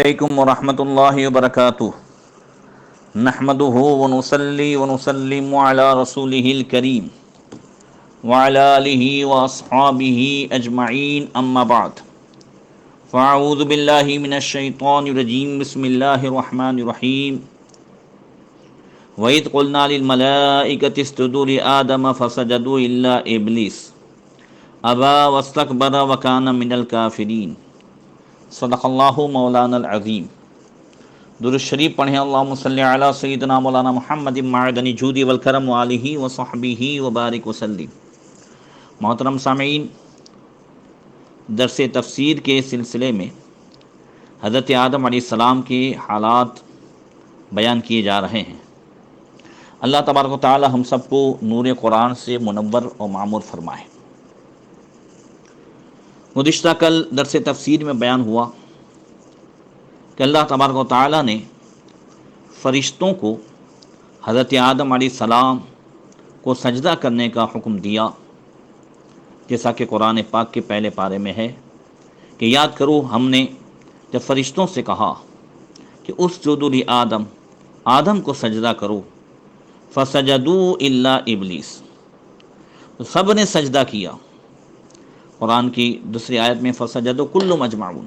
علیکم ورحمۃ اللہ وبرکاتہ نحمده ونصلي ونسلم على رسوله الكريم وعلى آله وأصحابه أجمعين أما بعد فأعوذ بالله من الشيطان الرجيم بسم الله الرحمن الرحيم وَإِذْ قُلْنَا لِلْمَلَائِكَةِ اسْجُدُوا لِآدَمَ فَسَجَدُوا إِلَّا إِبْلِيسَ أَبَى وَاسْتَكْبَرَ وَكَانَ مِنَ الْكَافِرِينَ صدق اللہ مولانا العظیم۔ درود شریف پڑھیں اللہم صلی علی سیدنا مولانا محمد معدن الجود والکرم وآلہ وصحبہ وبارک وسلم۔ محترم سامعین، درس تفسیر کے سلسلے میں حضرت آدم علیہ السلام کے حالات بیان کیے جا رہے ہیں۔ اللہ تبارک و تعالی ہم سب کو نور قرآن سے منور و معمور فرمائے۔ گزشتہ کل درس تفسیر میں بیان ہوا کہ اللہ تبارک و تعالی نے فرشتوں کو حضرت آدم علیہ السلام کو سجدہ کرنے کا حکم دیا، جیسا کہ قرآن پاک کے پہلے پارے میں ہے کہ یاد کرو ہم نے جب فرشتوں سے کہا کہ اسجدوا لآدم، آدم کو سجدہ کرو، فسجدوا الا ابلیس، تو سب نے سجدہ کیا۔ قرآن کی دوسری آیت میں فسجدوا کل مجمعون،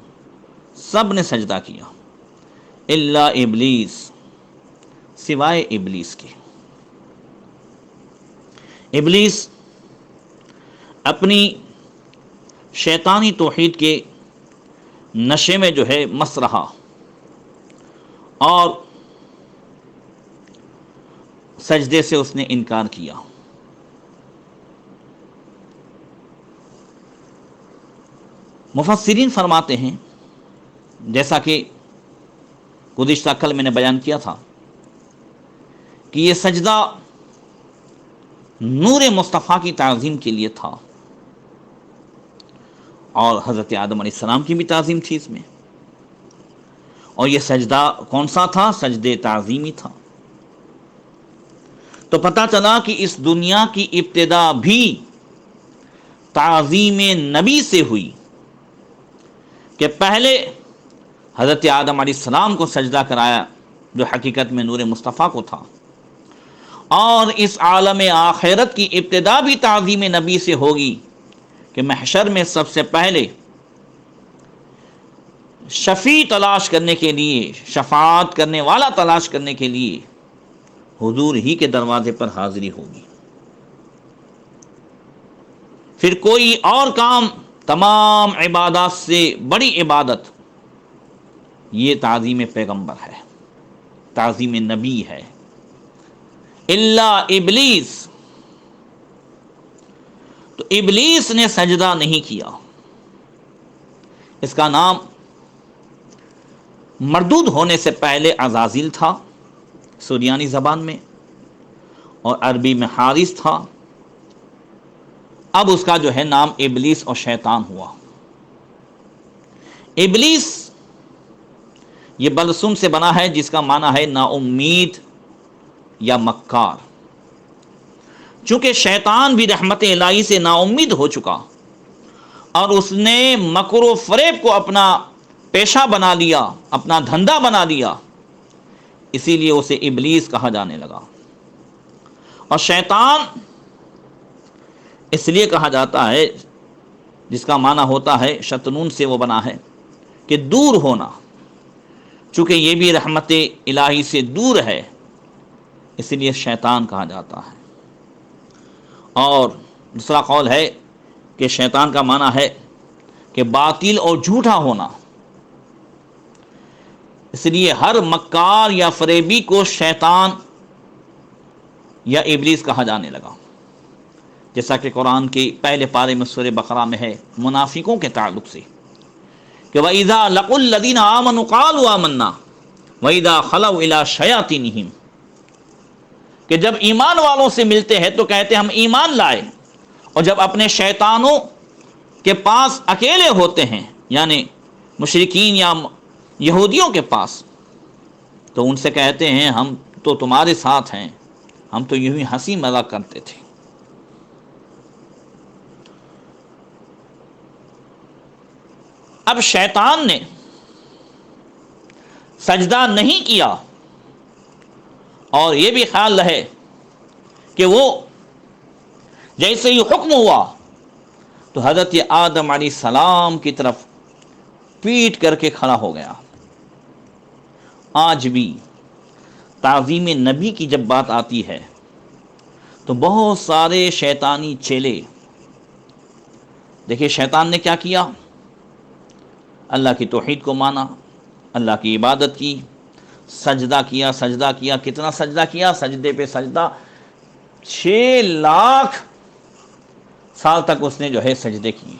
سب نے سجدہ کیا، الا ابلیس، سوائے ابلیس کے۔ ابلیس اپنی شیطانی توحید کے نشے میں جو ہے مست رہا اور سجدے سے اس نے انکار کیا۔ مفسرین فرماتے ہیں، جیسا کہ گزشتہ کل میں نے بیان کیا تھا، کہ یہ سجدہ نور مصطفیٰ کی تعظیم کے لیے تھا، اور حضرت آدم علیہ السلام کی بھی تعظیم تھی اس میں۔ اور یہ سجدہ کون سا تھا؟ سجدے تعظیمی تھا۔ تو پتہ چلا کہ اس دنیا کی ابتدا بھی تعظیم نبی سے ہوئی، کہ پہلے حضرت آدم علیہ السلام کو سجدہ کرایا جو حقیقت میں نور مصطفیٰ کو تھا، اور اس عالم آخرت کی ابتدا بھی تعظیم نبی سے ہوگی کہ محشر میں سب سے پہلے شفیع تلاش کرنے کے لیے، شفاعت کرنے والا تلاش کرنے کے لیے حضور ہی کے دروازے پر حاضری ہوگی۔ پھر کوئی اور کام، تمام عبادات سے بڑی عبادت یہ تعظیم پیغمبر ہے، تعظیم نبی ہے۔ الا ابلیس، تو ابلیس نے سجدہ نہیں کیا۔ اس کا نام مردود ہونے سے پہلے عزازیل تھا سریانی زبان میں، اور عربی میں حارث تھا۔ اب اس کا جو ہے نام ابلیس اور شیطان ہوا۔ ابلیس یہ بلسم سے بنا ہے، جس کا معنی ہے نا امید یا مکار۔ چونکہ شیطان بھی رحمت الہی سے نا امید ہو چکا، اور اس نے مکر و فریب کو اپنا پیشہ بنا لیا، اپنا دھندا بنا لیا، اسی لیے اسے ابلیس کہا جانے لگا۔ اور شیطان اس لیے کہا جاتا ہے، جس کا معنی ہوتا ہے شطنون سے وہ بنا ہے کہ دور ہونا، چونکہ یہ بھی رحمت الہی سے دور ہے، اس لیے شیطان کہا جاتا ہے۔ اور دوسرا قول ہے کہ شیطان کا معنی ہے کہ باطل اور جھوٹا ہونا، اس لیے ہر مکار یا فریبی کو شیطان یا ابلیس کہا جانے لگا، جیسا کہ قرآن کے پہلے پارے میں سورہ بقرہ میں ہے منافقوں کے تعلق سے کہ وَإِذَا لَقُوا الَّذِينَ آمَنُوا قَالُوا آمَنَّا وَإِذَا خَلَوْا إِلَىٰ شَيَاطِينِهِمْ، کہ جب ایمان والوں سے ملتے ہیں تو کہتے ہم ایمان لائے، اور جب اپنے شیطانوں کے پاس اکیلے ہوتے ہیں، یعنی مشرکین یا یہودیوں کے پاس، تو ان سے کہتے ہیں ہم تو تمہارے ساتھ ہیں، ہم تو یوں ہی ہنسی مذاق کرتے تھے۔ اب شیطان نے سجدہ نہیں کیا، اور یہ بھی خیال رہے کہ وہ جیسے ہی حکم ہوا تو حضرت آدم علیہ السلام کی طرف پیٹ کر کے کھڑا ہو گیا۔ آج بھی تعظیم نبی کی جب بات آتی ہے تو بہت سارے شیطانی چیلے، دیکھیے شیطان نے کیا کیا، اللہ کی توحید کو مانا، اللہ کی عبادت کی، سجدہ کیا، سجدہ کیا، کتنا سجدہ کیا، سجدے پہ سجدہ، 6,00,000 سال تک اس نے جو ہے سجدے کیے۔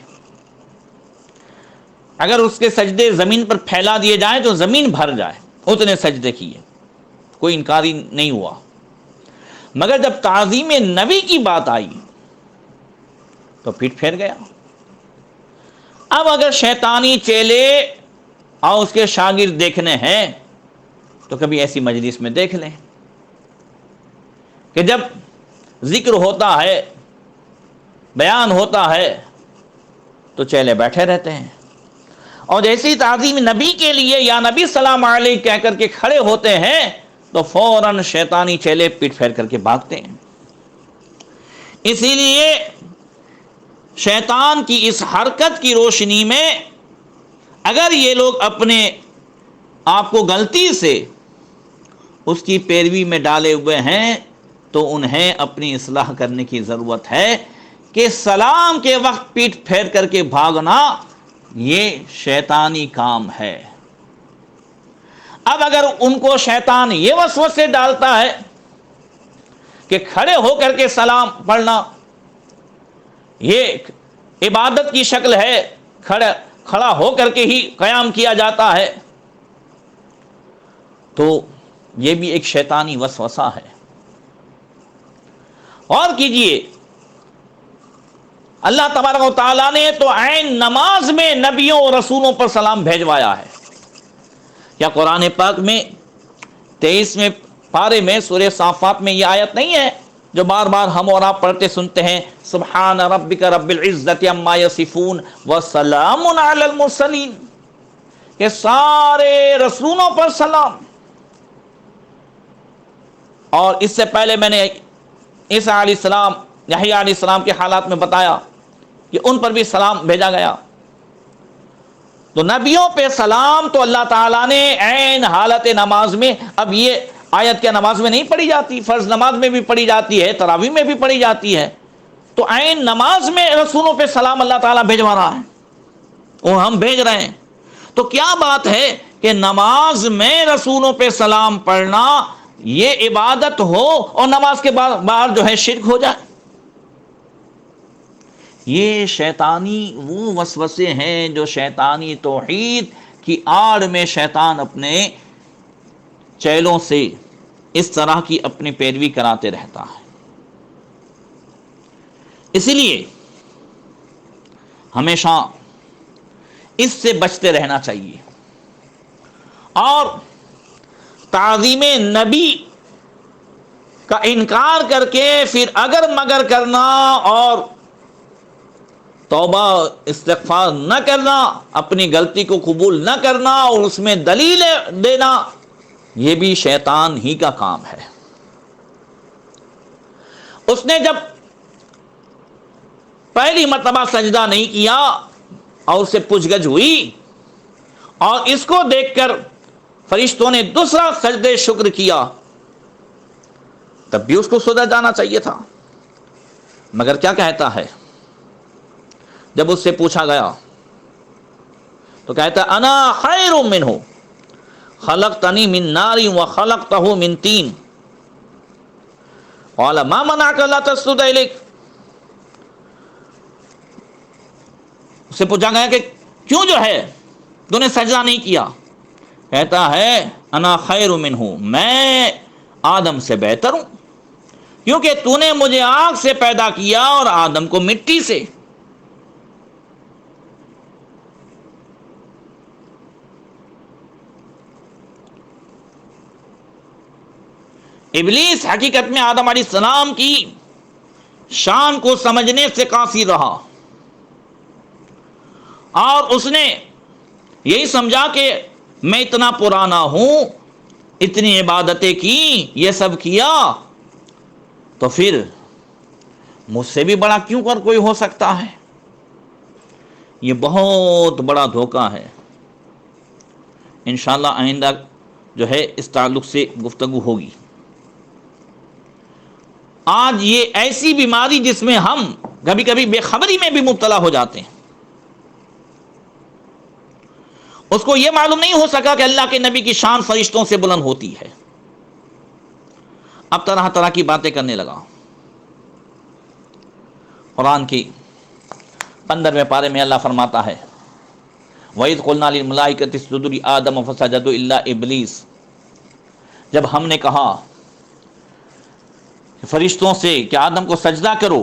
اگر اس کے سجدے زمین پر پھیلا دیے جائیں تو زمین بھر جائے، اتنے سجدے کیے، کوئی انکاری نہیں ہوا۔ مگر جب تعظیم نبی کی بات آئی تو پیٹ پھیر گیا۔ اب اگر شیطانی چیلے اور اس کے شاگرد دیکھنے ہیں تو کبھی ایسی مجلس میں دیکھ لیں کہ جب ذکر ہوتا ہے، بیان ہوتا ہے تو چیلے بیٹھے رہتے ہیں، اور جیسے ہی تعظیم نبی کے لیے یا نبی سلام علیہ کہہ کر کے کھڑے ہوتے ہیں تو فوراً شیطانی چیلے پیٹ پھیر کر کے بھاگتے ہیں۔ اسی لیے شیطان کی اس حرکت کی روشنی میں اگر یہ لوگ اپنے آپ کو غلطی سے اس کی پیروی میں ڈالے ہوئے ہیں تو انہیں اپنی اصلاح کرنے کی ضرورت ہے کہ سلام کے وقت پیٹ پھیر کر کے بھاگنا یہ شیطانی کام ہے۔ اب اگر ان کو شیطان یہ وسوسے ڈالتا ہے کہ کھڑے ہو کر کے سلام پڑھنا یہ عبادت کی شکل ہے، کھڑا ہو کر کے ہی قیام کیا جاتا ہے، تو یہ بھی ایک شیطانی وسوسہ ہے۔ اور کیجئے، اللہ تبارک و تعالیٰ نے تو عین نماز میں نبیوں اور رسولوں پر سلام بھیجوایا ہے۔ کیا قرآن پاک میں 23ویں پارے میں سورہ صافات میں یہ آیت نہیں ہے جو بار بار ہم اور آپ پڑھتے سنتے ہیں، سبحان ربک رب العزت عما یصفون وسلام علی المرسلین، کہ سارے رسولوں پر سلام۔ اور اس سے پہلے میں نے عیسیٰ علیہ السلام، یحییٰ علیہ السلام کے حالات میں بتایا کہ ان پر بھی سلام بھیجا گیا۔ تو نبیوں پہ سلام تو اللہ تعالیٰ نے عین حالت نماز میں، اب یہ آیت کیا نماز میں نہیں پڑھی جاتی، فرض نماز میں بھی پڑھی جاتی ہے، تراویح میں بھی پڑھی جاتی ہے، تو عین نماز میں رسولوں پہ سلام اللہ تعالیٰ بھیجوا رہا ہے اور ہم بھیج رہے ہیں۔ تو کیا بات ہے کہ نماز میں رسولوں پہ سلام پڑھنا یہ عبادت ہو اور نماز کے بعد جو ہے شرک ہو جائے؟ یہ شیطانی وہ وسوسے ہیں جو شیطانی توحید کی آڑ میں شیطان اپنے چیلوں سے اس طرح کی اپنی پیروی کراتے رہتا ہے۔ اسی لیے ہمیشہ اس سے بچتے رہنا چاہیے، اور تعظیم نبی کا انکار کر کے پھر اگر مگر کرنا اور توبہ استغفار نہ کرنا، اپنی غلطی کو قبول نہ کرنا اور اس میں دلیلیں دینا، یہ بھی شیطان ہی کا کام ہے۔ اس نے جب پہلی مرتبہ سجدہ نہیں کیا اور اسے پوچھ گچھ ہوئی، اور اس کو دیکھ کر فرشتوں نے دوسرا سجدے شکر کیا، تب بھی اس کو سدھر جانا چاہیے تھا۔ مگر کیا کہتا ہے جب اس سے پوچھا گیا تو کہتا ہے انا خیر منہ خلقتنی من نار وخلقتہ من طین قال ما منعک الا تسجد الیک۔ اس سے پوچھا گیا کہ کیوں جو ہے تو نے سجدہ نہیں کیا؟ کہتا ہے انا خیر منہ، میں آدم سے بہتر ہوں، کیونکہ تو نے مجھے آگ سے پیدا کیا اور آدم کو مٹی سے۔ ابلیس حقیقت میں آدم علیہ السلام کی شان کو سمجھنے سے قاصر رہا، اور اس نے یہی سمجھا کہ میں اتنا پرانا ہوں، اتنی عبادتیں کی، یہ سب کیا، تو پھر مجھ سے بھی بڑا کیوں کر کوئی ہو سکتا ہے؟ یہ بہت بڑا دھوکہ ہے۔ انشاءاللہ آئندہ جو ہے اس تعلق سے گفتگو ہوگی۔ آج یہ ایسی بیماری جس میں ہم کبھی کبھی بے خبری میں بھی مبتلا ہو جاتے ہیں، اس کو یہ معلوم نہیں ہو سکا کہ اللہ کے نبی کی شان فرشتوں سے بلند ہوتی ہے، اب طرح طرح کی باتیں کرنے لگا۔ قرآن کی 15ویں پارے میں اللہ فرماتا ہے وَإِذْ قُلْنَا لِلْمَلَائِكَةِ اسْجُدُوا لِآدَمَ فَسَجَدُوا إِلَّا إِبْلِيسَ، جب ہم نے کہا کہ فرشتوں سے کہ آدم کو سجدہ کرو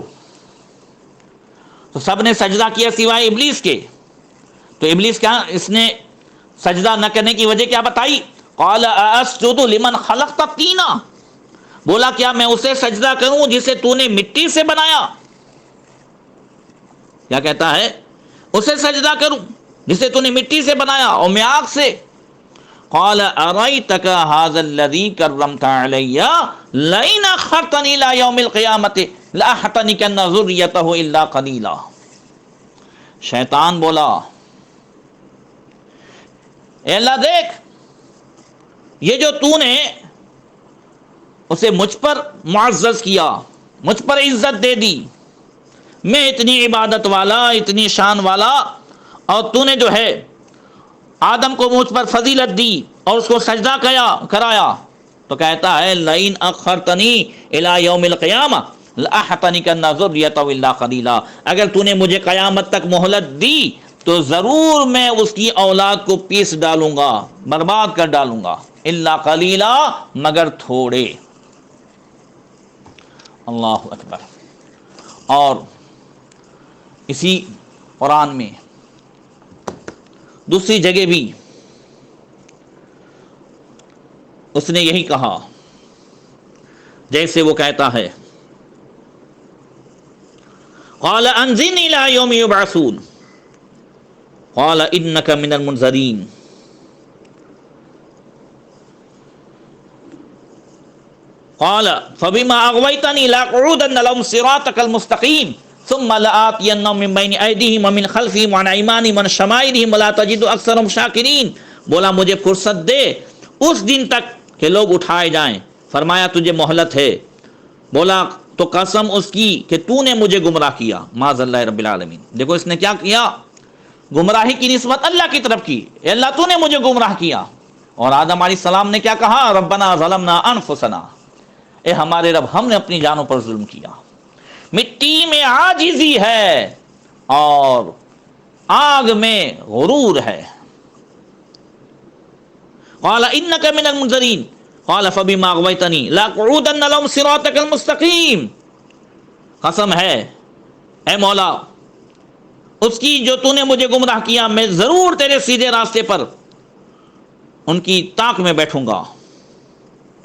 تو سب نے سجدہ کیا سوائے ابلیس کے۔ تو ابلیس کیا، اس نے سجدہ نہ کرنے کی وجہ کیا بتائی؟ قَالَ أَأَسْجُدُ لِمَنْ خَلَقْتَ طِينًا، بولا کیا میں اسے سجدہ کروں جسے تو نے مٹی سے بنایا؟ کیا کہتا ہے؟ اسے سجدہ کروں جسے تو نے مٹی سے بنایا اور میں آگ سے۔ قال ارایتک ھذا الذی کرمت علی لئن اخرتنی الی یوم القیامۃ لاحتنکن ذریتہ الا قلیلا۔ شیطان بولا اے اللہ دیکھ، یہ جو تو نے اسے مجھ پر معزز کیا، مجھ پر عزت دے دی، میں اتنی عبادت والا، اتنی شان والا، اور تو نے جو ہے آدم کو مجھ پر فضیلت دی اور اس کو سجدہ کرایا، تو کہتا ہے لئن اخرتنی الی یوم القیامہ لاحتنکن ذریتہ الا قلیلا، اگر تو نے مجھے قیامت تک مہلت دی تو ضرور میں اس کی اولاد کو پیس ڈالوں گا، برباد کر ڈالوں گا، الا قلیلا، مگر تھوڑے۔ اللہ اکبر۔ اور اسی قرآن میں دوسری جگہ بھی اس نے یہی کہا، جیسے وہ کہتا ہے قال انظرنی الی یوم یبعثون قال انک من المنظرین قال فبما اغویتنی لاقعودن لهم صراطک المستقیم ثم لآتینہم من بین ایدیہم ومن خلفہم وعن ایمانہم وعن شمائلہم ولا تجد اکثرہم شاکرین۔ بولا مجھے فرصت دے اس دن تک کہ لوگ اٹھائے جائیں، فرمایا تجھے مہلت ہے، بولا تو قسم اس کی کہ تو نے مجھے گمراہ کیا، معاذ اللہ رب العالمین۔ دیکھو اس نے کیا کیا، گمراہی کی نسبت اللہ کی طرف کی، اے اللہ تو نے مجھے گمراہ کیا۔ اور آدم علیہ السلام نے کیا کہا، ربنا ظلمنا انفسنا، اے ہمارے رب ہم نے اپنی جانوں پر ظلم کیا۔ مٹی میں عاجزی ہے اور آگ میں غرور ہے۔ قال انک من المنظرین قال فبما اغویتنی لاقعودن لهم صراطک المستقیم، قسم ہے اے مولا اس کی جو تو نے مجھے گمراہ کیا، میں ضرور تیرے سیدھے راستے پر ان کی طاق میں بیٹھوں گا۔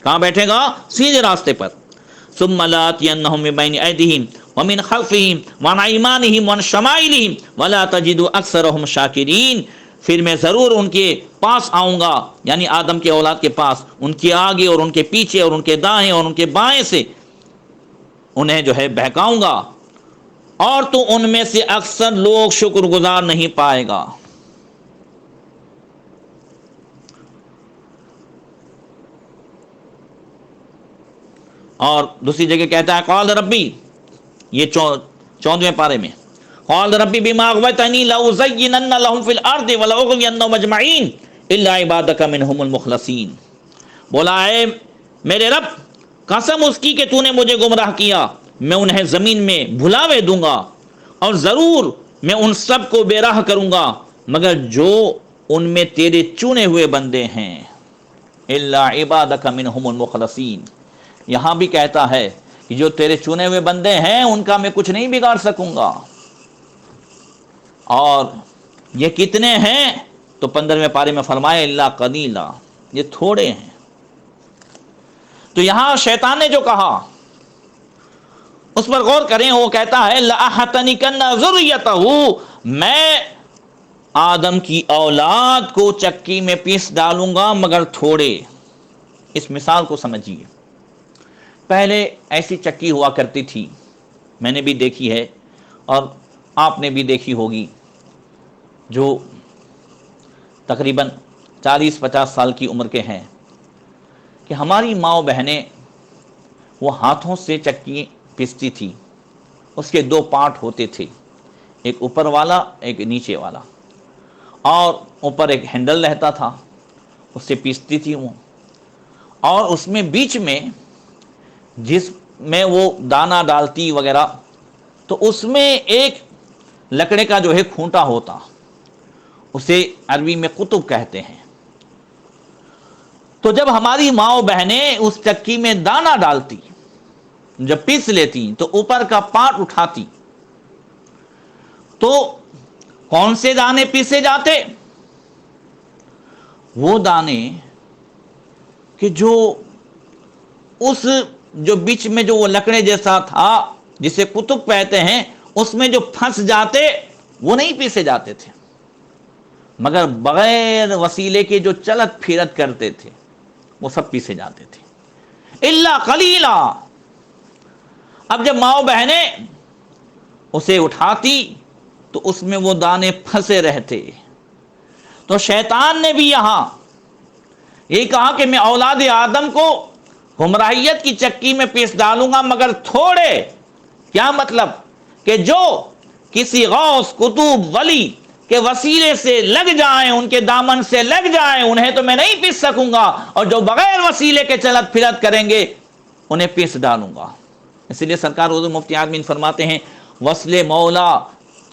کہاں بیٹھے گا؟ سیدھے راستے پر۔ ثم لآتینہم من بین ایدیہم ومن خلفہم وعن ایمانہم وعن شمائلہم ولا تجد اکثرہم شاکرین، پھر میں ضرور ان کے پاس آؤں گا، یعنی آدم کے اولاد کے پاس، ان کے آگے اور ان کے پیچھے اور ان کے دائیں اور ان کے بائیں سے انہیں جو ہے بہکاؤں گا، اور تو ان میں سے اکثر لوگ شکر گزار نہیں پائے گا۔ اور دوسری جگہ کہتا ہے قال ربی، یہ 14ویں پارے میں، قال ربی بما اغویتنی لأزینن لهم فی الارض ولأغوینہم اجمعین الا عبادک منہم المخلصین۔ بولا اے میرے رب، قسم اس کی کہ تو نے مجھے گمراہ کیا، میں انہیں زمین میں بھلاوے دوں گا اور ضرور میں ان سب کو بے راہ کروں گا مگر جو ان میں تیرے چنے ہوئے بندے ہیں، الا عبادک منہم المخلصین۔ یہاں بھی کہتا ہے کہ جو تیرے چنے ہوئے بندے ہیں ان کا میں کچھ نہیں بگاڑ سکوں گا۔ اور یہ کتنے ہیں؟ تو 15ویں پارے میں فرمایا الا قلیلا، یہ تھوڑے ہیں۔ تو یہاں شیطان نے جو کہا اس پر غور کریں، وہ کہتا ہے لأحتنکن ذریتہ، میں آدم کی اولاد کو چکی میں پیس ڈالوں گا مگر تھوڑے. اس مثال کو سمجھیے. پہلے ایسی چکی ہوا کرتی تھی، میں نے بھی دیکھی ہے اور آپ نے بھی دیکھی ہوگی، جو تقریباً 40-50 سال کی عمر کے ہیں، کہ ہماری ماں و بہنیں وہ ہاتھوں سے چکی پیستی تھی. اس کے 2 پارٹ ہوتے تھے، ایک اوپر والا ایک نیچے والا، اور اوپر ایک ہینڈل رہتا تھا، اس سے پیستی تھی وہ. اور اس میں بیچ میں جس میں وہ دانہ ڈالتی وغیرہ، تو اس میں ایک لکڑے کا جو ہے کھونٹا ہوتا، اسے عربی میں قطب کہتے ہیں. تو جب ہماری ماں و بہنیں اس چکی میں دانہ ڈالتی، جب پیس لیتی تو اوپر کا پارٹ اٹھاتی، تو کون سے دانے پیسے جاتے؟ وہ دانے کہ جو اس جو بیچ میں جو وہ لکڑے جیسا تھا جسے قطب کہتے ہیں، اس میں جو پھنس جاتے وہ نہیں پیسے جاتے تھے، مگر بغیر وسیلے کے جو چلت پھرت کرتے تھے وہ سب پیسے جاتے تھے، الا قلیلا. اب جب ماں و بہنیں اسے اٹھاتی تو اس میں وہ دانے پھنسے رہتے. تو شیطان نے بھی یہاں یہ کہا کہ میں اولاد آدم کو گمراہیت کی چکی میں پیس ڈالوں گا مگر تھوڑے. کیا مطلب؟ کہ جو کسی غوث قطب ولی کے وسیلے سے لگ جائیں، ان کے دامن سے لگ جائیں، انہیں تو میں نہیں پیس سکوں گا، اور جو بغیر وسیلے کے چلت پھرت کریں گے انہیں پیس ڈالوں گا. اس لیے سرکار حضور مفتی عامرین فرماتے ہیں، وصل مولا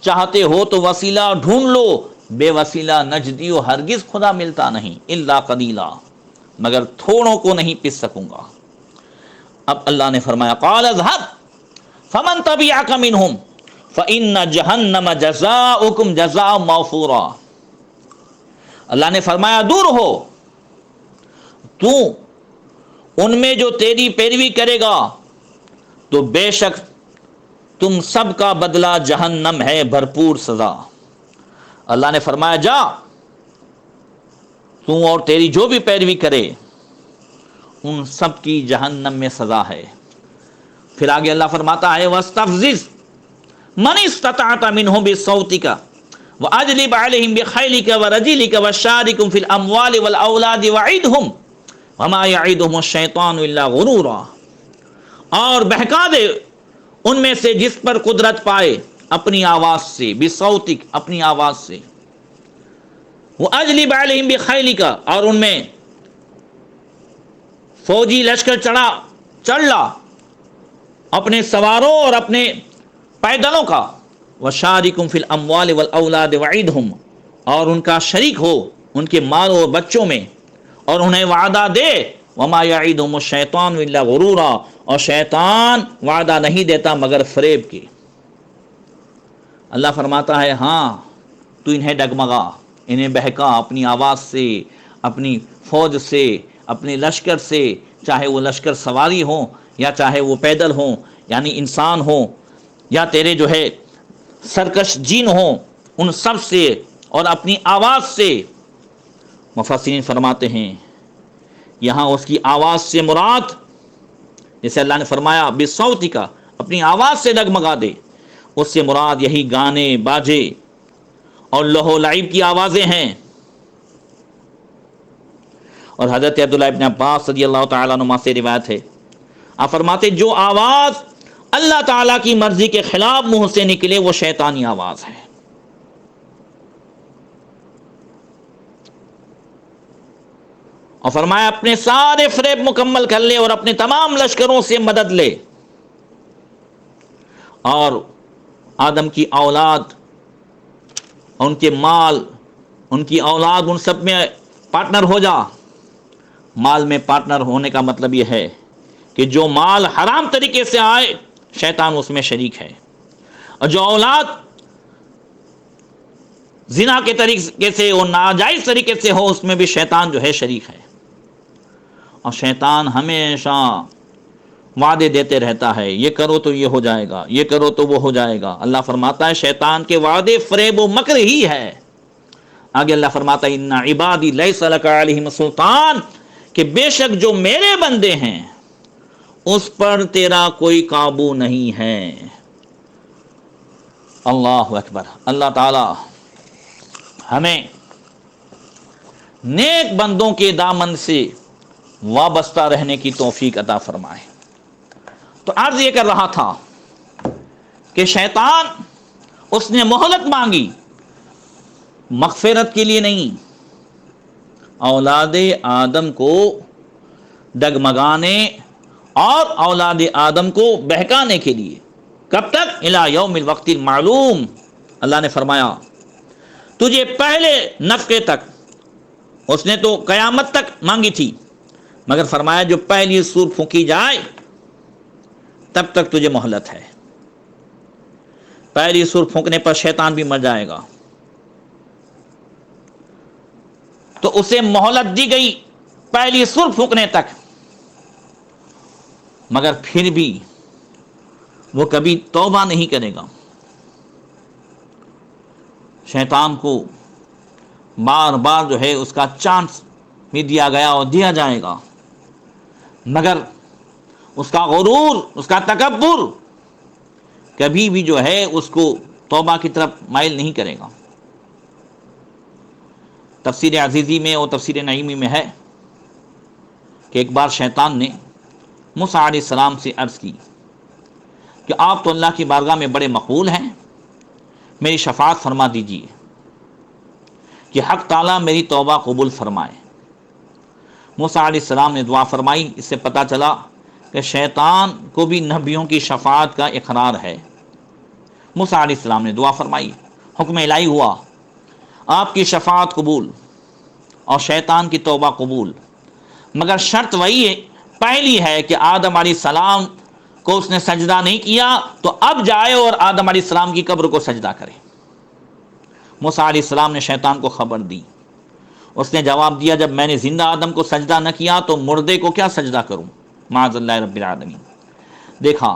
چاہتے ہو تو وسیلہ ڈھونڈ لو، بے وسیلہ نجدیو ہرگز خدا ملتا نہیں، الا قلیلا، مگر تھوڑوں کو نہیں پیس سکوں گا. اب اللہ نے فرمایا قال اذهب فمن تبعك منهم فإن جہنم جزاؤکم جزاء موفورا. اللہ نے فرمایا دور ہو، تو ان میں جو تیری پیروی کرے گا تو بے شک تم سب کا بدلہ جہنم ہے، بھرپور سزا. اللہ نے فرمایا جا، تو اور تیری جو بھی پیروی کرے ان سب کی جہنم میں سزا ہے. پھر آگے اللہ فرماتا ہے وَاسْتَفْزِزْ مَنِ اسْتَطَعْتَ مِنْهُمْ بِصَوْتِكَ وَأَجْلِبْ عَلَيْهِمْ بِخَيْلِكَ وَرَجِلِكَ وَشَارِكُمْ فِي الْأَمْوَالِ وَالْأَوْلَادِ وَعِدْهُمْ وَمَا يَعِدُهُمُ الشَّيْطَانُ إِلَّا غُرُورًا. اور بہکا دے ان میں سے جس پر قدرت پائے اپنی آواز سے، بِصَوْتِكَ اپنی آواز سے، وَأَجْلِبْ عَلَيْهِمْ بِخَيْلِكَ اور ان میں فوجی لشکر چڑھ لا اپنے سواروں اور اپنے پیدلوں کا، وَشَارِكُمْ فِي الْأَمْوَالِ وَالْأَوْلَادِ وَعِدْهُمْ اور ان کا شریک ہو ان کے مال اور بچوں میں، اور انہیں وعدہ دے وَمَا يَعِدُهُمُ الشَّيْطَانُ إِلَّا غُرُورًا اور شیطان وعدہ نہیں دیتا مگر فریب کے. اللہ فرماتا ہے ہاں تو انہیں ڈگمگا، انہیں بہکا اپنی آواز سے، اپنی فوج سے، اپنے لشکر سے، چاہے وہ لشکر سواری ہوں یا چاہے وہ پیدل ہوں، یعنی انسان ہوں یا تیرے جو ہے سرکش جین ہوں، ان سب سے اور اپنی آواز سے. مفسرین فرماتے ہیں یہاں اس کی آواز سے مراد، جیسے اللہ نے فرمایا بِصَوْتِكَ اپنی آواز سے ڈگمگا دے، اس سے مراد یہی گانے باجے اور لہو لعب کی آوازیں ہیں. اور حضرت عبداللہ ابن عباس رضی اللہ تعالیٰ عنہما سے روایت ہے، آپ فرماتے جو آواز اللہ تعالیٰ کی مرضی کے خلاف منہ سے نکلے وہ شیطانی آواز ہے. اور فرمایا اپنے سارے فریب مکمل کر لے اور اپنے تمام لشکروں سے مدد لے، اور آدم کی اولاد، ان کے مال، ان کی اولاد، ان سب میں پارٹنر ہو جا. مال میں پارٹنر ہونے کا مطلب یہ ہے کہ جو مال حرام طریقے سے آئے شیطان اس میں شریک ہے، اور جو اولاد زنا کے طریقے سے اور ناجائز طریقے سے ہو اس میں بھی شیطان جو ہے شریک ہے. اور شیطان ہمیشہ وعدے دیتے رہتا ہے یہ کرو تو یہ ہو جائے گا، یہ کرو تو وہ ہو جائے گا. اللہ فرماتا ہے شیطان کے وعدے فریب و مکر ہی ہے. آگے اللہ فرماتا ہے ان عبادی لیس لک علیہم سلطان، کہ بے شک جو میرے بندے ہیں اس پر تیرا کوئی قابو نہیں ہے۔ اللہ اکبر۔ اللہ تعالی ہمیں نیک بندوں کے دامن سے وابستہ رہنے کی توفیق عطا فرمائے۔ تو عرض یہ کر رہا تھا کہ شیطان اس نے مہلت مانگی، مغفرت کے لیے نہیں، اولاد آدم کو ڈگمگانے اور اولاد آدم کو بہکانے کے لیے۔ کب تک؟ الی یوم الوقت المعلوم۔ اللہ نے فرمایا تجھے پہلے نفخے تک، اس نے تو قیامت تک مانگی تھی، مگر فرمایا جو پہلی سور پھونکی جائے تب تک تجھے مہلت ہے۔ پہلی سور پھونکنے پر شیطان بھی مر جائے گا، تو اسے مہلت دی گئی پہلی سور پھونکنے تک، مگر پھر بھی وہ کبھی توبہ نہیں کرے گا۔ شیطان کو بار بار جو ہے اس کا چانس بھی دیا گیا اور دیا جائے گا، مگر اس کا غرور، اس کا تکبر کبھی بھی جو ہے اس کو توبہ کی طرف مائل نہیں کرے گا۔ تفسیر عزیزی میں اور تفسیر نعیمی میں ہے کہ ایک بار شیطان نے موسیٰ علیہ السلام سے عرض کی کہ آپ تو اللہ کی بارگاہ میں بڑے مقبول ہیں، میری شفاعت فرما دیجیے کہ حق تعالیٰ میری توبہ قبول فرمائے۔ موسیٰ علیہ السلام نے دعا فرمائی۔ اس سے پتہ چلا کہ شیطان کو بھی نبیوں کی شفاعت کا اقرار ہے۔ موسیٰ علیہ السلام نے دعا فرمائی، حکم الہی ہوا، آپ کی شفاعت قبول اور شیطان کی توبہ قبول، مگر شرط وہی ہے، پہلی ہے کہ آدم علیہ السلام کو اس نے سجدہ نہیں کیا، تو اب جائے اور آدم علیہ السلام کی قبر کو سجدہ کرے۔ موسیٰ علیہ السلام نے شیطان کو خبر دی، اس نے جواب دیا جب میں نے زندہ آدم کو سجدہ نہ کیا تو مردے کو کیا سجدہ کروں، معاذ اللہ رب العالمین۔ دیکھا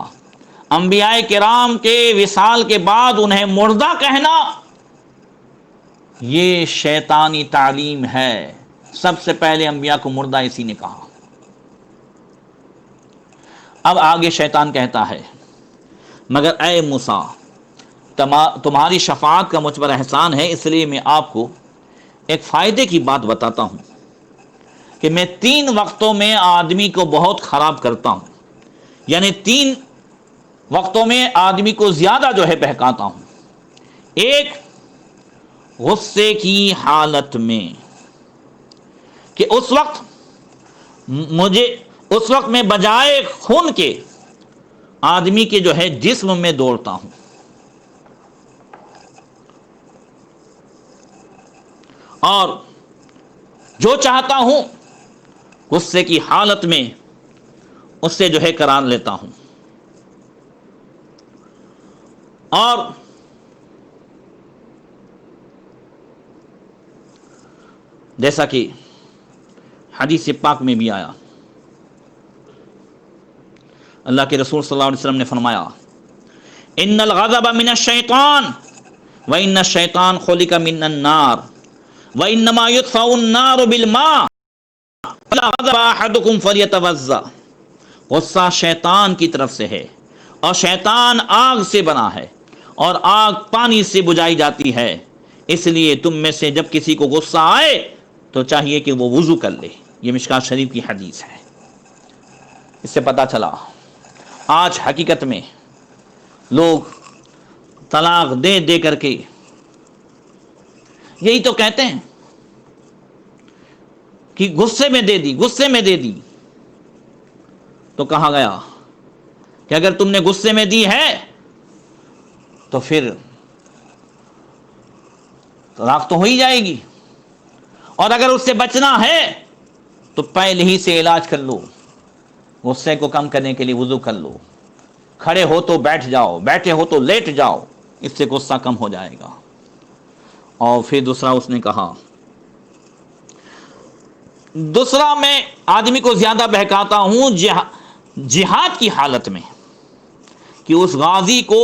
انبیاء کرام کے وصال کے بعد انہیں مردہ کہنا یہ شیطانی تعلیم ہے۔ سب سے پہلے انبیاء کو مردہ اسی نے کہا۔ اب آگے شیطان کہتا ہے مگر اے موسیٰ تمہاری شفاعت کا مجھ پر احسان ہے، اس لیے میں آپ کو ایک فائدے کی بات بتاتا ہوں کہ میں 3 وقتوں میں آدمی کو بہت خراب کرتا ہوں، یعنی 3 وقتوں میں آدمی کو زیادہ جو ہے بہکاتا ہوں۔ ایک، غصے کی حالت میں، کہ اس وقت میں بجائے خون کے آدمی کے جو ہے جسم میں دوڑتا ہوں، اور جو چاہتا ہوں غصے کی حالت میں اس سے جو ہے کرا لیتا ہوں۔ اور جیسا کہ حدیث پاک میں بھی آیا، اللہ کے رسول صلی اللہ علیہ وسلم نے فرمایا ان الغضب من الشیطان وان الشیطان خلق من النار وانما يطفئ النار بالماء فلا غضب احدكم فليتوضا۔ غصہ شیطان کی طرف سے ہے اور شیطان آگ سے بنا ہے اور آگ پانی سے بجھائی جاتی ہے، اس لیے تم میں سے جب کسی کو غصہ آئے تو چاہیے کہ وہ وضو کر لے۔ یہ مشکوٰۃ شریف کی حدیث ہے۔ اس سے پتہ چلا آج حقیقت میں لوگ طلاق دے دے کر کے یہی تو کہتے ہیں کہ غصے میں دے دی، تو کہا گیا کہ اگر تم نے غصے میں دی ہے تو پھر طلاق تو ہو ہی جائے گی، اور اگر اس سے بچنا ہے تو پہلے ہی سے علاج کر لو، غصے کو کم کرنے کے لیے وضو کر لو، کھڑے ہو تو بیٹھ جاؤ، بیٹھے ہو تو لیٹ جاؤ، اس سے غصہ کم ہو جائے گا۔ اور پھر دوسرا اس نے کہا، دوسرا میں آدمی کو زیادہ بہکاتا ہوں جہاد کی حالت میں، کہ اس غازی کو،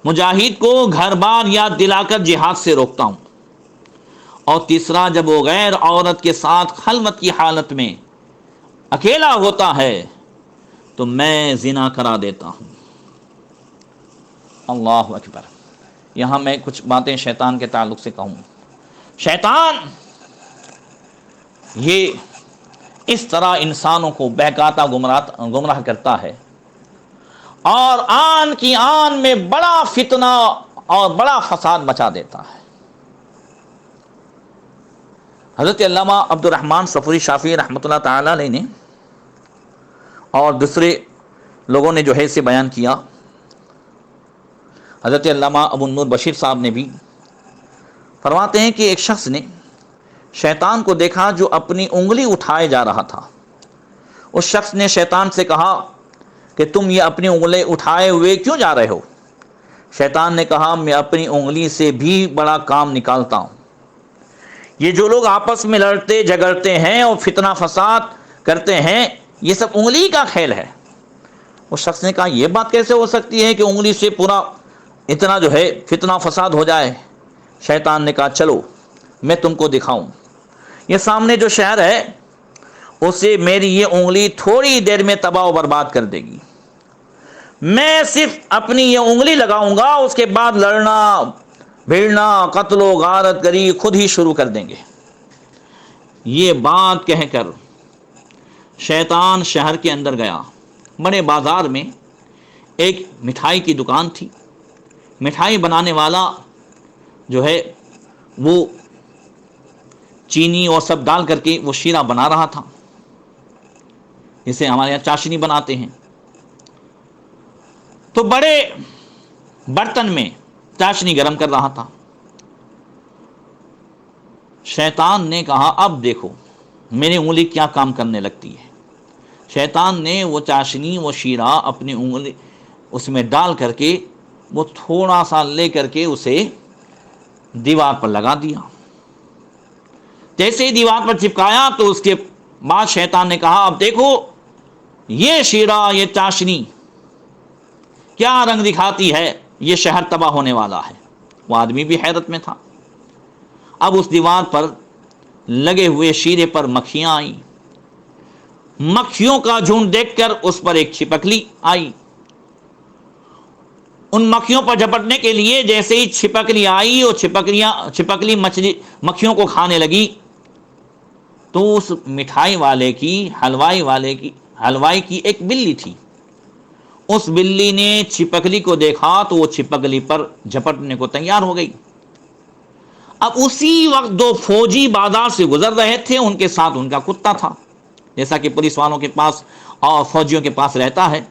مجاہد کو گھر بار یاد دلا کر جہاد سے روکتا ہوں، اور تیسرا جب وہ غیر عورت کے ساتھ خلوت کی حالت میں اکیلا ہوتا ہے تو میں زنا کرا دیتا ہوں۔ اللہ اکبر۔ یہاں میں کچھ باتیں شیطان کے تعلق سے کہوں۔ شیطان یہ اس طرح انسانوں کو بہکاتا گمراہ کرتا ہے اور آن کی آن میں بڑا فتنہ اور بڑا فساد مچا دیتا ہے۔ حضرت علامہ عبد الرحمن صفوری شافعی رحمۃ اللہ تعالی علیہ نے اور دوسرے لوگوں نے جو ہے اسے بیان کیا۔ حضرت علامہ ابو النور بشیر صاحب نے بھی فرماتے ہیں کہ ایک شخص نے شیطان کو دیکھا جو اپنی انگلی اٹھائے جا رہا تھا۔ اس شخص نے شیطان سے کہا کہ تم یہ اپنی انگلی اٹھائے ہوئے کیوں جا رہے ہو؟ شیطان نے کہا میں اپنی انگلی سے بھی بڑا کام نکالتا ہوں۔ یہ جو لوگ آپس میں لڑتے جھگڑتے ہیں اور فتنہ فساد کرتے ہیں یہ سب انگلی کا کھیل ہے۔ اس شخص نے کہا یہ بات کیسے ہو سکتی ہے کہ انگلی سے پورا اتنا جو ہے فتنہ فساد ہو جائے؟ شیطان نے کہا چلو میں تم کو دکھاؤں، یہ سامنے جو شہر ہے اسے میری یہ انگلی تھوڑی دیر میں تباہ و برباد کر دے گی۔ میں صرف اپنی یہ انگلی لگاؤں گا، اس کے بعد لڑنا بھیڑنا قتل و غارت گری خود ہی شروع کر دیں گے۔ یہ بات کہہ کر شیطان شہر کے اندر گیا۔ بڑے بازار میں ایک مٹھائی کی دکان تھی۔ مٹھائی بنانے والا جو ہے وہ چینی اور سب ڈال کر کے وہ شیرہ بنا رہا تھا، جسے ہمارے یہاں چاشنی بناتے ہیں۔ تو بڑے برتن میں چاشنی گرم کر رہا تھا۔ شیطان نے کہا اب دیکھو میری انگلی کیا کام کرنے لگتی ہے۔ شیطان نے وہ چاشنی وہ شیرہ اپنی انگلی اس میں ڈال کر کے وہ تھوڑا سا لے کر کے اسے دیوار پر لگا دیا۔ جیسے ہی دیوار پر چپکایا تو اس کے بعد شیطان نے کہا اب دیکھو یہ شیرہ یہ چاشنی کیا رنگ دکھاتی ہے، یہ شہر تباہ ہونے والا ہے۔ وہ آدمی بھی حیرت میں تھا۔ اب اس دیوار پر لگے ہوئے شیرے پر مکھیاں آئیں۔ مکھیوں کا جھنڈ دیکھ کر اس پر ایک چھپکلی آئی۔ ان مکھیوں پر جھپٹنے کے لیے جیسے ہی چھپکلی آئی اور چھپکلی مکھیوں کو کھانے لگی تو اس مٹھائی والے کی حلوائی کی ایک بلی تھی۔ اس بلی نے چھپکلی کو دیکھا تو وہ چھپکلی پر جھپٹنے کو تیار ہو گئی۔ اب اسی وقت دو فوجی بازار سے گزر رہے تھے، ان کے ساتھ ان کا کتا تھا، جیسا کہ پولیس والوں کے پاس اور فوجیوں کے پاس رہتا ہے۔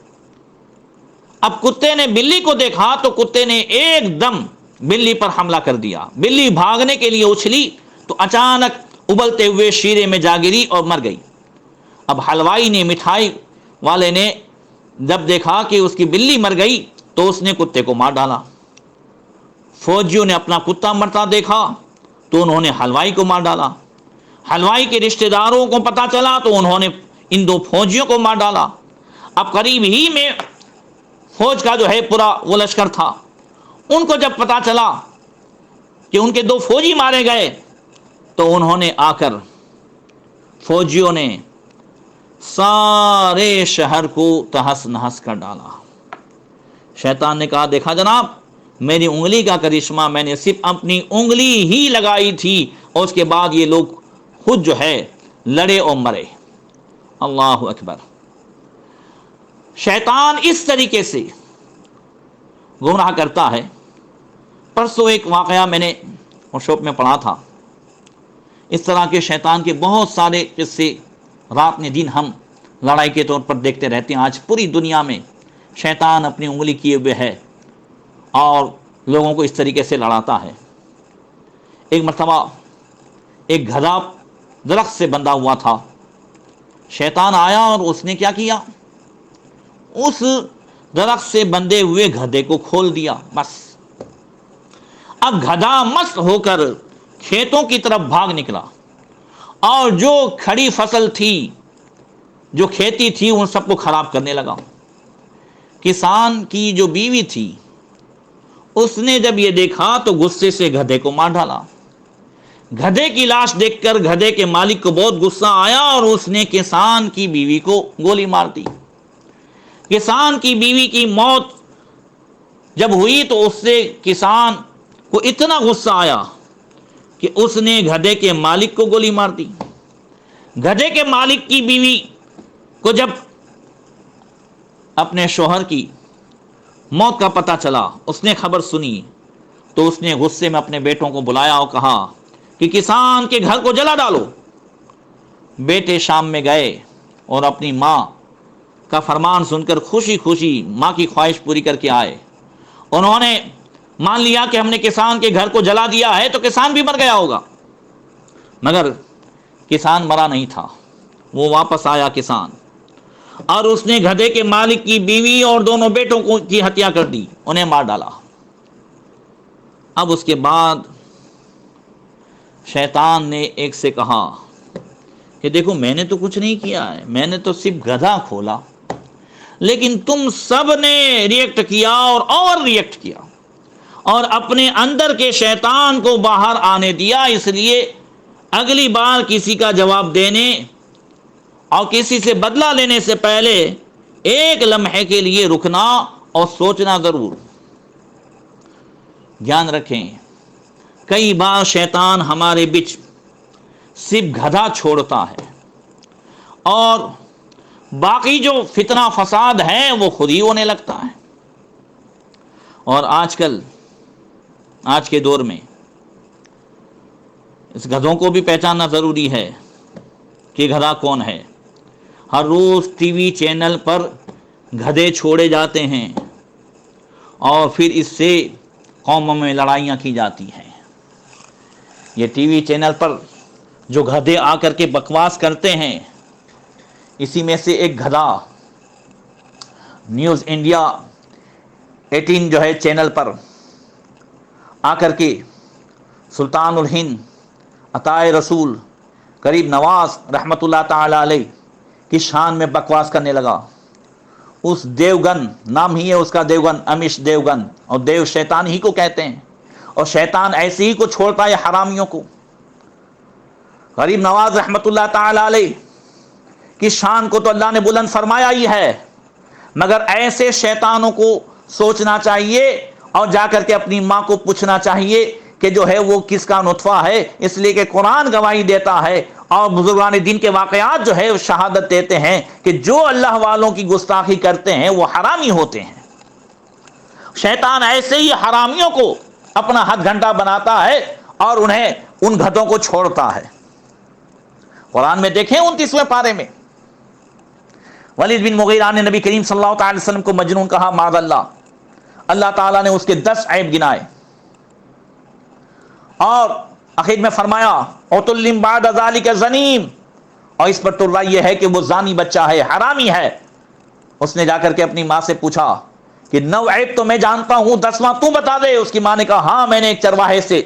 اب کتے نے بلی کو دیکھا تو کتے نے ایک دم بلی پر حملہ کر دیا۔ بلی بھاگنے کے لیے اچھلی تو اچانک ابلتے ہوئے شیرے میں جا گری اور مر گئی۔ اب حلوائی نے مٹھائی والے نے جب دیکھا کہ اس کی بلی مر گئی تو اس نے کتے کو مار ڈالا۔ فوجیوں نے اپنا کتا مرتا دیکھا تو انہوں نے حلوائی کو مار ڈالا۔ حلوائی کے رشتہ داروں کو پتا چلا تو انہوں نے ان دو فوجیوں کو مار ڈالا۔ اب قریب ہی میں فوج کا جو ہے پورا وہ لشکر تھا۔ ان کو جب پتا چلا کہ ان کے دو فوجی مارے گئے تو انہوں نے آ کر فوجیوں نے سارے شہر کو تہس نہس کر ڈالا۔ شیطان نے کہا دیکھا جناب میری انگلی کا کرشمہ، میں نے صرف اپنی انگلی ہی لگائی تھی اور اس کے بعد یہ لوگ خود جو ہے لڑے اور مرے۔ اللہ اکبر۔ شیطان اس طریقے سے گمراہ کرتا ہے۔ پرسوں ایک واقعہ میں نے ورکشاپ میں پڑھا تھا۔ اس طرح کے شیطان کے بہت سارے قصے رات نے دن ہم لڑائی کے طور پر دیکھتے رہتے ہیں۔ آج پوری دنیا میں شیطان اپنی انگلی کیے ہوئے ہے اور لوگوں کو اس طریقے سے لڑاتا ہے۔ ایک مرتبہ ایک گدھا درخت سے بندھا ہوا تھا۔ شیطان آیا اور اس نے کیا کیا، اس درخت سے بندھے ہوئے گدھے کو کھول دیا۔ بس اب گدھا مست ہو کر کھیتوں کی طرف بھاگ نکلا اور جو کھڑی فصل تھی، جو کھیتی تھی، ان سب کو خراب کرنے لگا۔ کسان کی جو بیوی تھی اس نے جب یہ دیکھا تو غصے سے گدھے کو مار ڈالا۔ گدھے کی لاش دیکھ کر گدھے کے مالک کو بہت غصہ آیا اور اس نے کسان کی بیوی کو گولی مار دی۔ کسان کی بیوی کی موت جب ہوئی تو اس سے کسان کو اتنا غصہ آیا کہ اس نے گدھے کے مالک کو گولی مار دی۔ گدھے کے مالک کی بیوی کو جب اپنے شوہر کی موت کا پتہ چلا، اس نے خبر سنی، تو اس نے غصے میں اپنے بیٹوں کو بلایا اور کہا کہ کسان کے گھر کو جلا ڈالو۔ بیٹے شام میں گئے اور اپنی ماں کا فرمان سن کر خوشی خوشی ماں کی خواہش پوری کر کے آئے۔ انہوں نے مان لیا کہ ہم نے کسان کے گھر کو جلا دیا ہے تو کسان بھی مر گیا ہوگا، مگر کسان مرا نہیں تھا۔ وہ واپس آیا کسان، اور اس نے گدھے کے مالک کی بیوی اور دونوں بیٹوں کی ہتیا کر دی، انہیں مار ڈالا۔ اب اس کے بعد شیطان نے ایک سے کہا کہ دیکھو میں نے تو کچھ نہیں کیا ہے، میں نے تو صرف گدھا کھولا، لیکن تم سب نے ریئیکٹ کیا اور ریئیکٹ کیا اور اپنے اندر کے شیطان کو باہر آنے دیا۔ اس لیے اگلی بار کسی کا جواب دینے اور کسی سے بدلہ لینے سے پہلے ایک لمحے کے لیے رکنا اور سوچنا ضرور۔ دھیان رکھیں، کئی بار شیطان ہمارے بیچ صرف گدھا چھوڑتا ہے اور باقی جو فتنہ فساد ہے وہ خود ہی ہونے لگتا ہے۔ اور آج کے دور میں اس گدھوں کو بھی پہچاننا ضروری ہے کہ گدھا کون ہے۔ ہر روز ٹی وی چینل پر گدھے چھوڑے جاتے ہیں اور پھر اس سے قوموں میں لڑائیاں کی جاتی ہیں۔ یہ ٹی وی چینل پر جو گدھے آ کر کے بکواس کرتے ہیں، اسی میں سے ایک گدھا نیوز انڈیا 18 جو ہے چینل پر آ کر کے سلطان الہند عطائے رسول غریب نواز رحمۃ اللہ تعالی علیہ کی شان میں بکواس کرنے لگا۔ اس دیوگن، نام ہی ہے اس کا دیوگن، امیش دیوگن، اور دیو شیطان ہی کو کہتے ہیں، اور شیطان ایسے ہی کو چھوڑتا ہے حرامیوں کو۔ غریب نواز رحمۃ اللہ تعالی علیہ کی شان کو تو اللہ نے بلند فرمایا ہی ہے، مگر ایسے شیطانوں کو سوچنا چاہیے اور جا کر کے اپنی ماں کو پوچھنا چاہیے کہ جو ہے وہ کس کا نطفہ ہے، اس لیے کہ قرآن گواہی دیتا ہے اور بزرگان دین کے واقعات جو ہے وہ شہادت دیتے ہیں کہ جو اللہ والوں کی گستاخی کرتے ہیں وہ حرامی ہوتے ہیں۔ شیطان ایسے ہی حرامیوں کو اپنا ہاتھ گھنٹا بناتا ہے اور انہیں ان گدھوں کو چھوڑتا ہے۔ قرآن میں دیکھیں 29ویں پارے میں ولید بن مغیرہ نے نبی کریم صلی اللہ تعالی وسلم کو مجنون کہا، معاذ اللہ۔ اللہ تعالیٰ نے اس کے 10 عیب گنائے اور آخر میں فرمایا عتل بعد ذلک زنیم، اور اس پر ترلا یہ ہے کہ وہ زانی بچہ ہے، حرامی ہے۔ اس نے جا کر کے اپنی ماں سے پوچھا کہ 9 عیب تو میں جانتا ہوں، 10واں تو بتا دے۔ اس کی ماں نے کہا ہاں، میں نے ایک چرواہے سے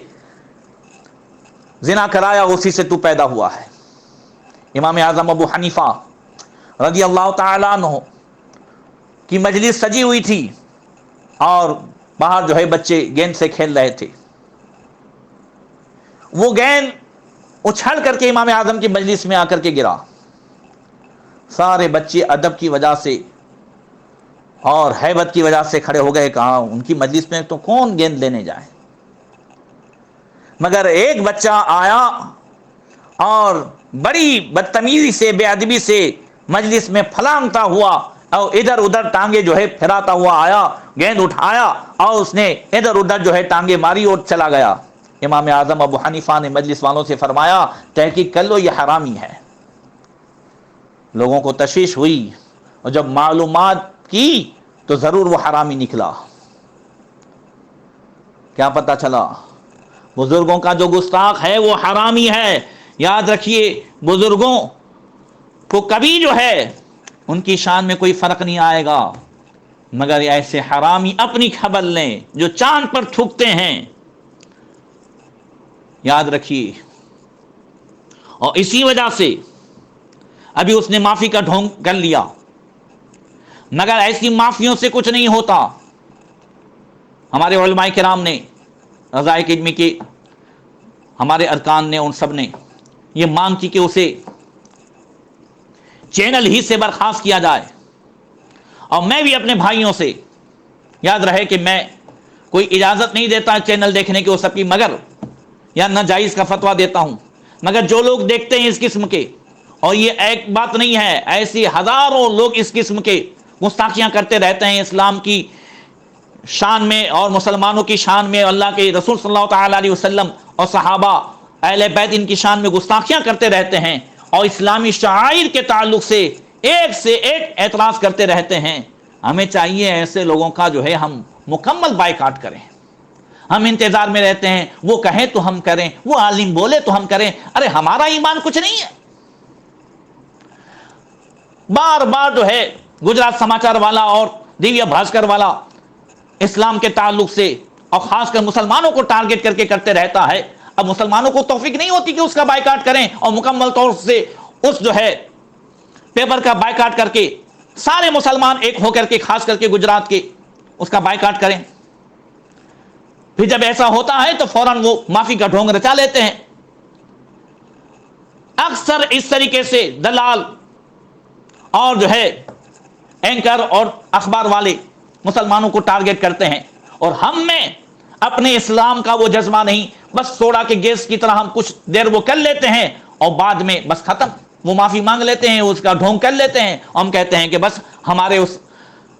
زنا کرایا، اسی سے تو پیدا ہوا ہے۔ امام اعظم ابو حنیفہ رضی اللہ تعالیٰ عنہ کی مجلس سجی ہوئی تھی اور باہر جو ہے بچے گیند سے کھیل رہے تھے۔ وہ گیند اچھل کر کے امام اعظم کی مجلس میں آ کر کے گرا۔ سارے بچے ادب کی وجہ سے اور ہیبت کی وجہ سے کھڑے ہو گئے، کہا ان کی مجلس میں تو کون گیند لینے جائے، مگر ایک بچہ آیا اور بڑی بدتمیزی سے، بے ادبی سے مجلس میں پھلانگتا ہوا اور ادھر ادھر ٹانگیں جو ہے پھراتا ہوا آیا، گیند اٹھایا اور اس نے ادھر ادھر جو ہے ٹانگیں ماری اور چلا گیا۔ امام اعظم ابو حنیفہ نے مجلس والوں سے فرمایا تحقیق کر لو، یہ حرامی ہے۔ لوگوں کو تشویش ہوئی اور جب معلومات کی تو ضرور وہ حرامی نکلا۔ کیا پتہ چلا؟ بزرگوں کا جو گستاخ ہے وہ حرامی ہے۔ یاد رکھیے، بزرگوں کو کبھی جو ہے ان کی شان میں کوئی فرق نہیں آئے گا، مگر ایسے حرامی اپنی خبر لیں جو چاند پر تھوکتے ہیں۔ یاد رکھیے، اور اسی وجہ سے ابھی اس نے معافی کا ڈھونگ کر لیا، مگر ایسی معافیوں سے کچھ نہیں ہوتا۔ ہمارے علماء کرام نے رضائے اکیڈمی کے ہمارے ارکان نے، ان سب نے یہ مانگ کی کہ اسے چینل ہی سے برخاست کیا جائے. اور میں بھی اپنے بھائیوں سے، یاد رہے کہ میں کوئی اجازت نہیں دیتا چینل دیکھنے کی وہ سب کی، مگر یا ناجائز کا فتویٰ دیتا ہوں، مگر جو لوگ دیکھتے ہیں اس قسم کے، اور یہ ایک بات نہیں ہے، ایسی ہزاروں لوگ اس قسم کے گستاخیاں کرتے رہتے ہیں اسلام کی شان میں اور مسلمانوں کی شان میں، اللہ کے رسول صلی اللہ تعالی علیہ وسلم اور صحابہ اہل بیت ان کی شان میں گستاخیاں کرتے رہتے ہیں، اور اسلامی شعائر کے تعلق سے ایک سے ایک اعتراض کرتے رہتے ہیں. ہمیں چاہیے ایسے لوگوں کا جو ہے ہم مکمل بائیکاٹ کریں. ہم انتظار میں رہتے ہیں وہ کہیں تو ہم کریں، وہ عالم بولے تو ہم کریں. ارے ہمارا ایمان کچھ نہیں ہے. بار بار جو ہے گجرات سماچار والا اور دیویا بھاسکر والا اسلام کے تعلق سے اور خاص کر مسلمانوں کو ٹارگٹ کر کے کرتے رہتا ہے. اب مسلمانوں کو توفیق نہیں ہوتی کہ اس کا بائیکاٹ کریں اور مکمل طور سے اس جو ہے پیپر کا بائیکاٹ کر کے سارے مسلمان ایک ہو کر کے، خاص کر کے گجرات کے، اس کا بائیکاٹ کریں. پھر جب ایسا ہوتا ہے تو فوراً وہ معافی کا ڈھونگ رچا لیتے ہیں. اکثر اس طریقے سے دلال اور جو ہے اینکر اور اخبار والے مسلمانوں کو ٹارگٹ کرتے ہیں، اور ہم میں اپنے اسلام کا وہ جذبہ نہیں. بس سوڈا کے گیس کی طرح ہم کچھ دیر وہ کر لیتے ہیں اور بعد میں بس ختم. وہ معافی مانگ لیتے ہیں، اس کا ڈھونگ کر لیتے ہیں، اور ہم کہتے ہیں کہ بس ہمارے اس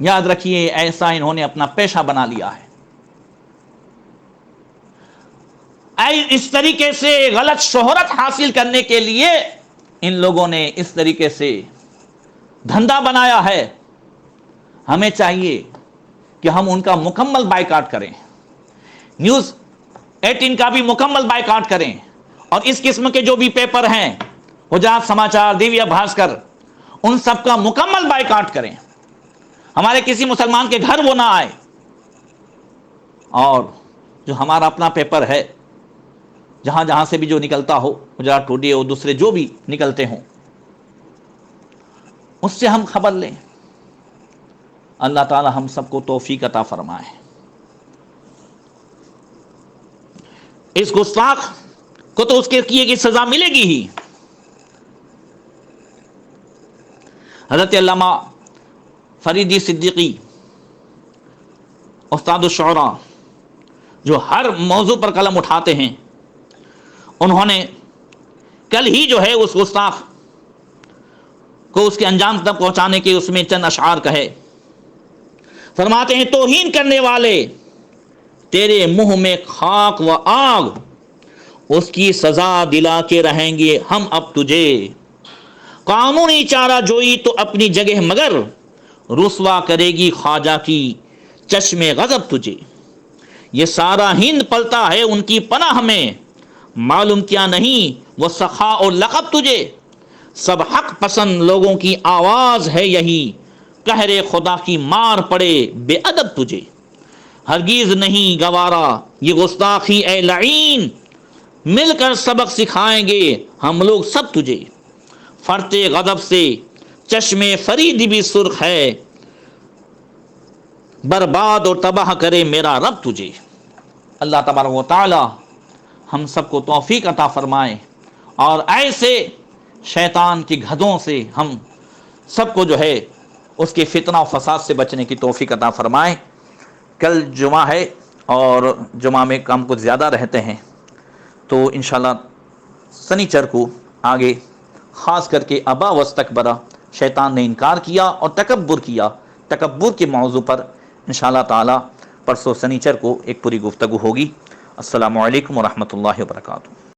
یاد رکھیے ایسا انہوں نے اپنا پیشہ بنا لیا ہے. اس طریقے سے غلط شہرت حاصل کرنے کے لیے ان لوگوں نے اس طریقے سے دھندا بنایا ہے. ہمیں چاہیے کہ ہم ان کا مکمل بائیکاٹ کریں، نیوز 18 کا بھی مکمل بائیکاٹ کریں، اور اس قسم کے جو بھی پیپر ہیں، گجرات سماچار، دیویا بھاسکر، ان سب کا مکمل بائیکاٹ کریں. ہمارے کسی مسلمان کے گھر وہ نہ آئے. اور جو ہمارا اپنا پیپر ہے، جہاں جہاں سے بھی جو نکلتا ہو، گجرات ٹوڈے اور دوسرے جو بھی نکلتے ہوں، اس سے ہم خبر لیں. اللہ تعالی ہم سب کو توفیق عطا فرمائے. اس گستاخ کو تو اس کے کیے کی سزا ملے گی ہی. حضرت علامہ فریدی صدیقی استاد الشعراء جو ہر موضوع پر قلم اٹھاتے ہیں، انہوں نے کل ہی جو ہے اس گستاخ کو اس کے انجام تک پہنچانے کے اس میں چند اشعار کہے. فرماتے ہیں توہین کرنے والے تیرے منہ میں خاک و آگ، اس کی سزا دلا کے رہیں گے ہم اب تجھے. قانونی چارہ جوئی تو اپنی جگہ، مگر رسوا کرے گی خواجہ کی چشم غضب تجھے. یہ سارا ہند پلتا ہے ان کی پناہ میں، معلوم کیا نہیں وہ سخا اور لقب تجھے. سب حق پسند لوگوں کی آواز ہے یہی، قہر خدا کی مار پڑے بے ادب تجھے. ہرگیز نہیں گوارا یہ گستاخی اے لعین، مل کر سبق سکھائیں گے ہم لوگ سب تجھے. فرتے غضب سے چشم فرید بھی سرخ ہے، برباد اور تباہ کرے میرا رب تجھے. اللہ تبارک و تعالی ہم سب کو توفیق عطا فرمائے، اور ایسے شیطان کی گھدوں سے ہم سب کو جو ہے اس کے فتنہ و فساد سے بچنے کی توفیق عطا فرمائے. کل جمعہ ہے اور جمعہ میں کام کچھ زیادہ رہتے ہیں، تو انشاءاللہ سنیچر کو آگے خاص کر کے ابا واستکبر، شیطان نے انکار کیا اور تکبر کیا، تکبر کے موضوع پر انشاءاللہ تعالی پرسوں سنیچر کو ایک پوری گفتگو ہوگی. السلام علیکم ورحمۃ اللہ وبرکاتہ.